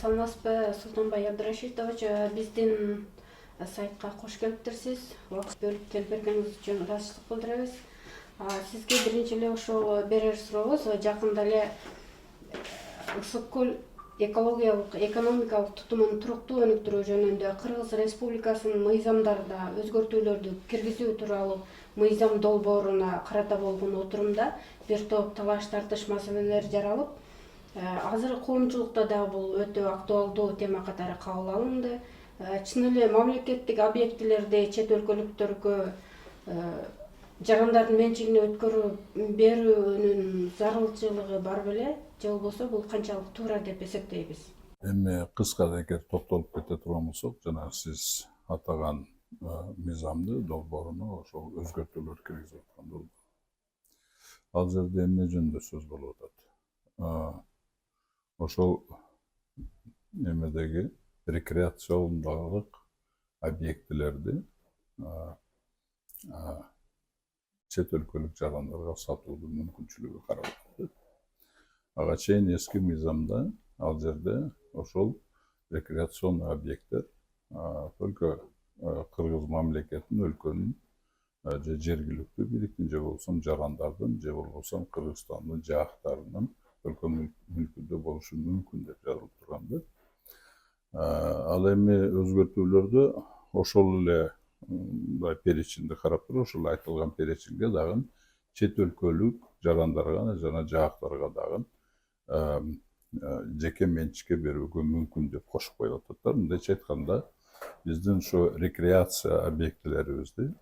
саламатсызбы, Султанбай Абдрашитович. Биздин сайтка кош келиптирсиз. Убакыт бөлүп келип бергениңиз үчүн ыраазычылык билдиребиз. Сизге биринчи эле ошол берер сурообуз жакында эле Ысык көл экологиялык, экономикалык тутумун туруктуу өнүктүрүү жөнүндө Кыргыз Республикасынын мыйзамдарына өзгөртүүлөрдү киргизүү тууралуу мыйзам долбооруна карата болгон отурумда бир топ талаш тартыш маселелер жаралып, азыр коомчулукта дагы бул өтө актуалдуу тема катары кабыл алынды. Чын эле мамлекеттик объектилерди чет өлкөлүктөргө жарандардын менчигине өткөрүп берүүнүн зарылчылыгы бар беле, же болбосо бул канчалык туура деп эсептейбиз? Эми кыскара эгер токтолуп кете турган болсок, жана сиз атаган мыйзамды долбооруна ошол өзгөртүүлөр киргизип аткан долбоор. Ал жерде эмне жөнүндө сөз болуп атат? Ошол эмедеги рекреациондук объектилерди чет өлкөлүк жарандарга сатуудун мүмкүнчүлүгү каралат. Ага чейин эски мыйзамда ал жерде ошол рекреационный объекттер только Кыргыз мамлекетинин, өлкөнүн же жергиликтүү бийликтин, же болбосо жарандардын, же болбосо Кыргызстандын жаактарынын өлкө мүлкүндө болушу мүмкүн деп жазылып турганды. Ал эми өзгөртүүлөрдү ошол эле перечинди карап туруп, ошол айтылган перечинге дагы чет өлкөлүк жарандарга жана жаактарга дагы жеке менчикке берүүгө мүмкүн деп кошуп коюп атат. Мындайча айтканда, биздин ушу рекреация объектилерибизди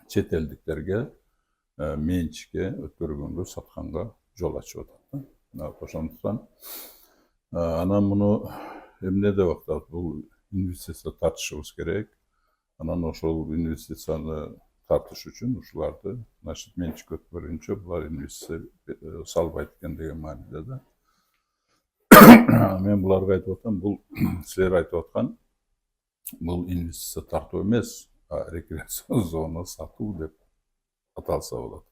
чет элдиктерге менчикке өткөргөнгө, сатканга жол ачып атат. Ошондуктан анан муну эмне деп атат? Бул инвестиция тартышыбыз керек. Анан ошол инвестицияны тартыш үчүн ушуларды менчикке өткөргөнчө булар инвестиция салбайт экен деген мааниде да. Мен буларга айтып атам, бул силер айтып аткан бул инвестиция тартуу эмес, рекреацион зона сатуу деп аталса болот.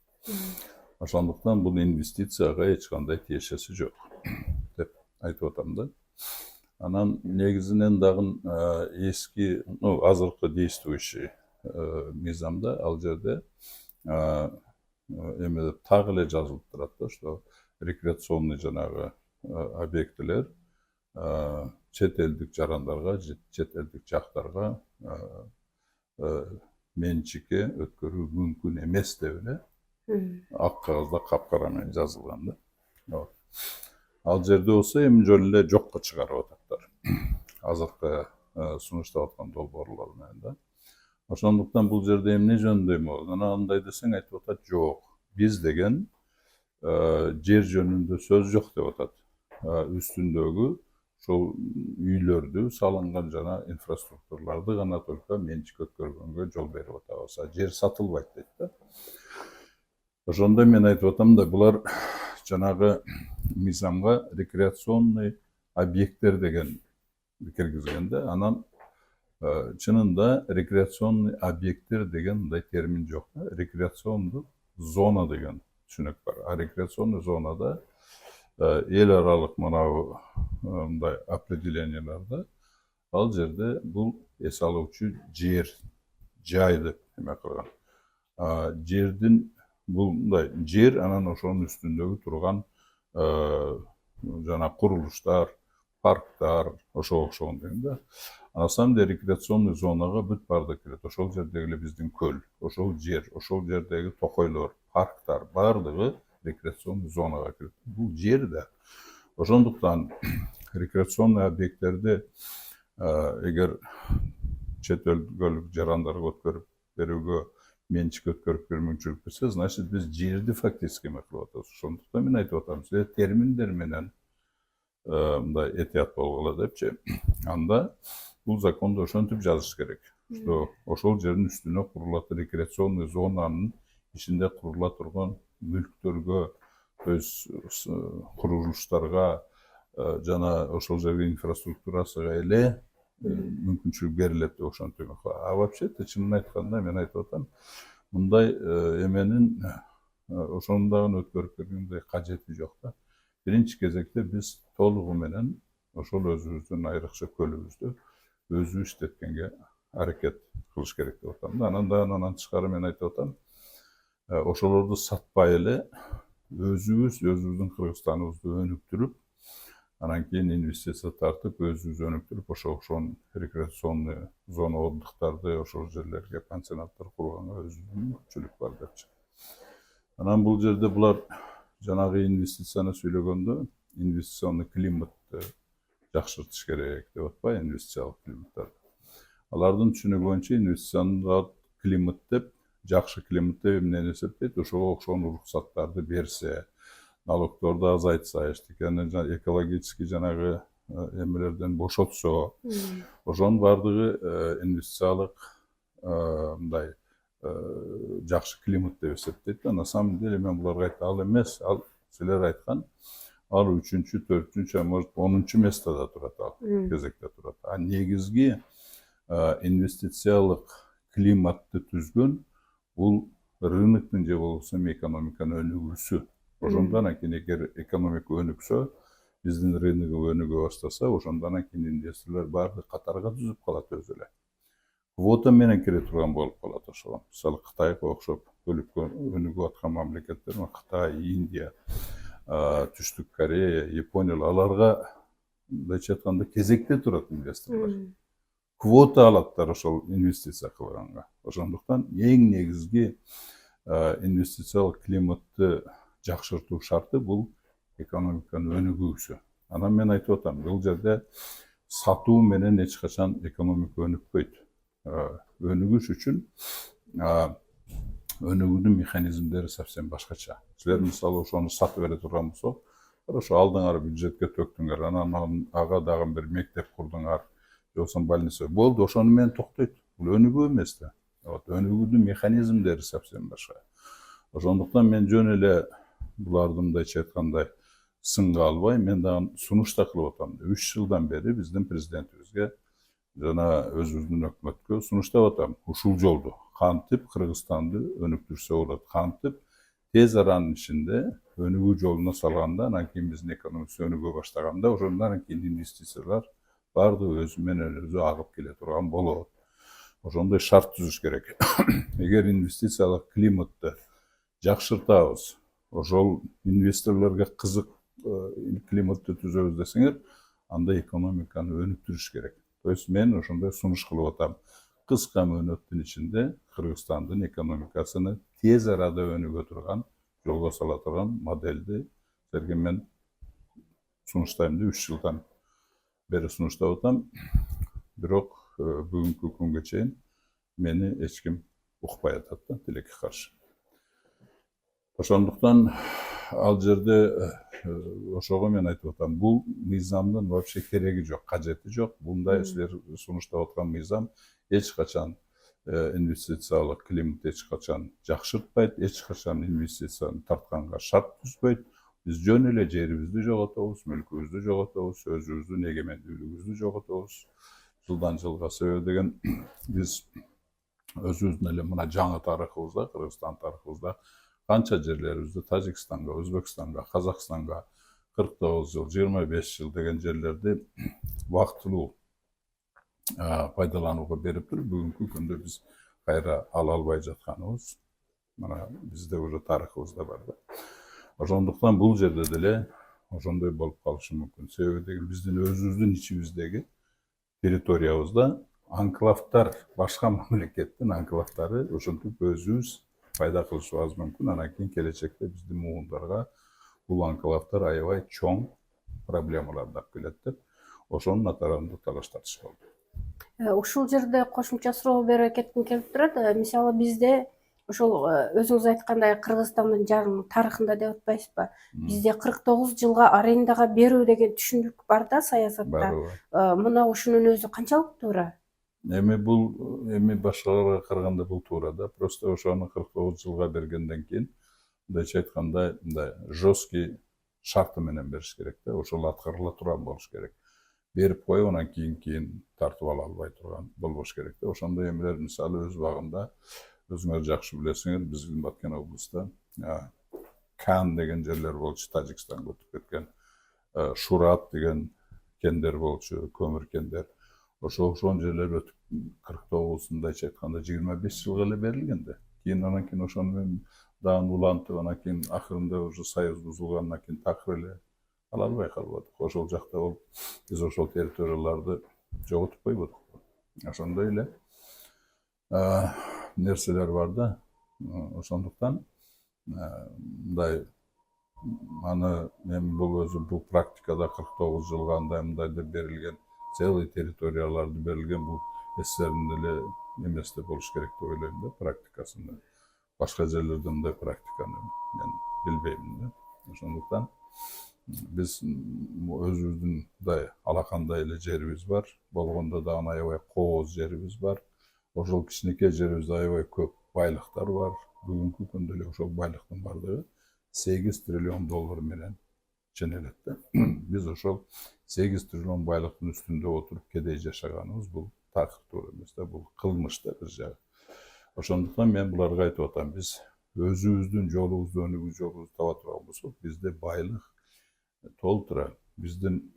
Ошондуктан бул инвестицияга эч кандай тиешеси жок деп айтып атам да. Анан негизинен дагы эски, азыркы действующий мыйзамда ал жерде эме так эле жазылып турат да, что рекреационный жанагы объектилер чет элдик жарандарга, чет элдик жактарга менчикке өткөрүү мүмкүн эмес деп эле ак кагазда капкара менен жазылган да. Ал жерде болсо эми жөн эле жокко чыгарып ататтар азыркы сунуштап аткан долбоорлор менен да. Ошондуктан бул жерде эмне жөнүндө болот? Анан андай десең айтып атат, жок, биз деген жер жөнүндө сөз жок деп атат. Үстүндөгү ошол үйлөрдү салынган жана инфраструктураларды гана только менчикке өткөргөнгө жол берип атабыз. Жер сатылбайт дейт да. Ошондо мен айтып атам да, булар жанагы мыйзамга рекреационный объекттер деген киргизген да. Анан чынында рекреационный объекттер деген мындай термин жок. Рекреациондук зона деген түшүнүк бар. Рекреационный зонада эл аралык манабу мындай определенияларда ал жерде бул эс алуучу жер, жай деп эме кылган. Жердин бул мындай жер, анан ошонун үстүндөгү турган жана курулуштар, парктар, ошого окшогон деген да. На самом деле рекреационный зонага бүт баардыгы кирет. Ошол жердеги эле биздин көл, ошол жер, ошол жердеги токойлор, парктар баардыгы рекреационный зонага кирет. Бул жер да. Ошондуктан рекреационный объекттерди эгер чет өлкөлүк жарандарга өткөрүп берүүгө, менчикке өткөрүп берүүгө мүмкүнчүлүк берсе, значит биз жерди фактически эме кылып атабыз. Ошондуктан мен айтып атам, силер терминдер менен мындай этият болгула депчи. Анда бул закондо ошентип жазыш керек, что ошол жердин үстүнө курулат рекреационный зонанын ичинде курула турган мүлктөргө, то есть курулуштарга жана ошол жердин инфраструктурасына эле мүмкүнчүлүк берилет деп ошентип. А вообще-то чынын айтканда мен айтып атам, мындай эменин ошону дагы өткөрүп бергенде кажети жок да. Биринчи кезекте биз толугу менен ошол өзүбүздүн айрыкча көлүбүздү өзү иштеткенге аракет кылыш керек деп атам да. Анан тышкары мен айтып атам, ошолорду сатпай эле өзүбүздүн Кыргызстаныбызды өнүктүрүп, анан кийин инвестиция тартып, өзүбүз өнүктүрүп, ошонун рекреационный зона отдыхтарды ошол жерлерге пансионаттар курганга өзүбүздүн мүмкүнчүлүк бар депчи. Анан бул жерде булар жанагы инвестицияны сүйлөгөндө инвестиционный климатты жакшыртыш керек деп атпайбы, инвестициялык климаттарды. Алардын түшүнүгү боюнча инвестициялык климат деп, жакшы климат деп эмнени эсептейт? Ошого окшогон уруксаттарды берсе, налогторду азайтса, экологический жанагы эмелерден бошотсо, ошонун баардыгы инвестициялык мындай жакшы климат деп эсептейт да. На самом деле мен буларга айттым, ал эмес, ал силер айткан, ал 3-чү, 4-чү, а может 10-чу местода турат, ал кезекте турат. А негизги инвестициялык климатты түзгөн бул рыноктун же болбосо экономиканын өнүгүүсү. Ошондон кийин эгер экономика өнүксө, биздин рынок өнүгө баштаса, ошондон кийин инвесторлор баары катарга түзүп калат өзү эле. Квота менен кире турган болуп калат ошого. Мисалы Кытайга окшоп бөлүккө өнүгүп аткан мамлекеттер, Кытай, Индия, Түштүк Корея, Япония, аларга мындайча айтканда кезекте турат инвесторлор. Квота алаттар ошол инвестиция кылганга. Ошондуктан эң негизги инвестициялык климатты жакшыртуу шарты бул экономиканын өнүгүүсү. Анан мен айтып атам, бул жерде сатуу менен эч качан экономика өнүкпөйт. Өнүгүш үчүн өнүгүүнүн механизмдери совсем башкача. Силер мисалы ошону сатып бере турган болсок, ошо алдыңар бюджетке төктүңөр, анан ага дагы бир мектеп курдуңар, же болбосо больница. Болду, ошону менен токтойт. Бул өнүгүү эмес да. Өнүгүүнүн механизмдери совсем башка. Ошондуктан мен жөн эле буларды мындайча айткандай сынга албай, мен дагы сунуш да кылып атам. 3 жылдан бери биздин президентибизге жана өзүбүздүн өкмөткө сунуштап атам. Ушул жолду кантип Кыргызстанды өнүктүрсө болот, кантип тез аранын ичинде өнүгүү жолуна салганда, анан кийин биздин экономикасы өнүгө баштаганда, ошондон кийин инвестициялар баардыгы өзү менен өзү агып келе турган болот. Ошондой шарт түзүш керек. Эгер инвестициялык климатты жакшыртабыз, ошол инвесторлорго кызык климатты түзөбүз десеңер, анда экономиканы өнүктүрүш керек. То есть мен ошондой сунуш кылып атам. Кыска мөөнөттүн ичинде Кыргызстандын экономикасыны тез арада өнүгө турган, жолго сала турган модельди силерге мен сунуштайм деп 3 жылдан бери сунуштап атам. Бирок бүгүнкү күнгө чейин мени эч ким укпай атат да, тилекке каршы. Ошондуктан ал жерде ошого мен айтып атам, бул мыйзамдын вообще кереги жок, кажети жок. Мындай силер сунуштап аткан мыйзам эч качан инвестициялык климат эч качан жакшыртпайт, эч качан инвестицияны тартканга шарт түзбөйт. Биз жөн эле жерибизди жоготобуз, мүлкүбүздү жоготобуз, өзүбүздүн эгемендүүлүгүбүздү жоготобуз. Жылдан жылга себеби деген биз өзүбүздүн эле мына жаңы тарыхыбызда, Кыргызстан тарыхыбызда канча жерлерибизди Тажикстанга, Өзбекстанга, Казакстанга 49 жыл, 25 жыл деген жерлерди убактылуу пайдаланууга берип туруп, бүгүнкү күндө биз кайра ала албай жатканыбыз мына бизде уже тарыхыбызда бар да. Ошондуктан бул жерде деле ошондой болуп калышы мүмкүн. Себеби деген биздин өзүбүздүн ичибиздеги территориябызда анклавдар, башка мамлекеттин анклавдары ошентип өзүбүз пайда кылышыбыз мүмкүн. Анан кийин келечекте биздин муундарга бул анклавдар аябай чоң проблемаларды алып келет деп, ошонун атарында талаш тартыш болду. Ушул жерде кошумча суроо берип кетким келип турат. Мисалы бизде ошол өзүңүз айткандай Кыргызстандын жарым тарыхында деп атпайсызбы? Бизде 49 жылга арендага берүү деген түшүнүк бар да саясатта. Мына ушунун өзү канчалык туура? Бул башкаларга караганда бул туура да. Просто ошону 49 жылга бергенден кийин мындайча айтканда мындай жесткий шарты менен бериш керек да. Ошол аткарыла турган болуш керек. Берип коюп анан кийин тартып ала албай турган болбош керек да. Ошондой эмелер мисалы өз убагында өзүңөр жакшы билесиңер, биздин Баткен облустта Кан деген жерлер болчу, Тажикстанга өтүп кеткен, Шурат деген kender bolчу, kömür kender. Ошон жерлер өтүп 49-сында айтканда 25 жылга эле берилген да. Кийин анан кийин ошону мен дагы улантып, анан кийин акырында уже союз бузулгандан кийин такыр эле ала албай калбадык. Ошол жакта болуп, биз ошол территорияларды жоготуп койбодук. Ошондой эле нерселер бар да. Ошондуктан мындай аны мен бул өзү бул практикада 49 жылга андай мындай деп берилген целый территорияларды берилген бул эсерин эле эмес деп болуш керек деп ойлойм да, практикасында. Башка жерлерде мындай практиканы мен билбейм да. Ошондуктан биз өзүбүздүн мындай алакандай эле жерибиз бар. Болгондо да аябай кооз жерибиз бар. Ошол кичинекей жерибизде аябай көп байлыктар бар. Бүгүнкү күндө эле ошол байлыктын бардыгы 8 триллион доллар менен ченелет да. Биз ошол 8 триллион байлыктын үстүндө отуруп кедей жашаганыбыз бул такыр туура эмес да, бул кылмыш да бир жагы. Ошондуктан мен буларга айтып атам, биз өзүбүздүн жолубузду, өнүгүү жолубузду таба турган болсок, бизде байлык толтура. Биздин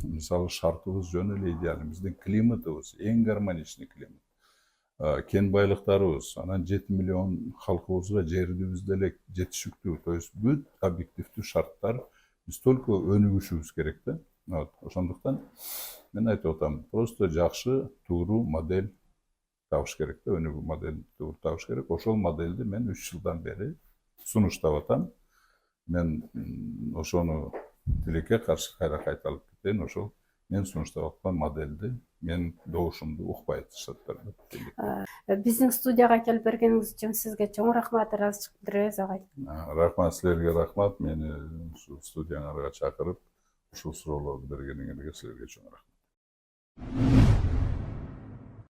мисалы шартыбыз жөн эле идеалдуу, биздин климатыбыз эң гармоничный климат. Кен байлыктарыбыз, анан 7 миллион халкыбызга жерибиз деле жетишиктүү, то есть бүт объективдүү шарттар биз только өнүгүшүбүз керек да. Ошондуктан мен айтып атам, просто жакшы, тууру модель табыш керек да, өнүгүү модель туура табыш керек. Ошол модельди мен 3 жылдан бери сунуштап атам. Мен ошону тилекке каршы кайталып кетейин, ошол мен сунуштап аткан модельди мен добушумду укпай атышаттар. Биздин студияга келип бергениңиз үчүн сизге чоң рахмат, ыраазычылык билдиребиз агай. Рахмат, силерге рахмат. Мени ушу студияңарга чакырып, ушул суроолорду бергениңерге силерге чоң рахмат.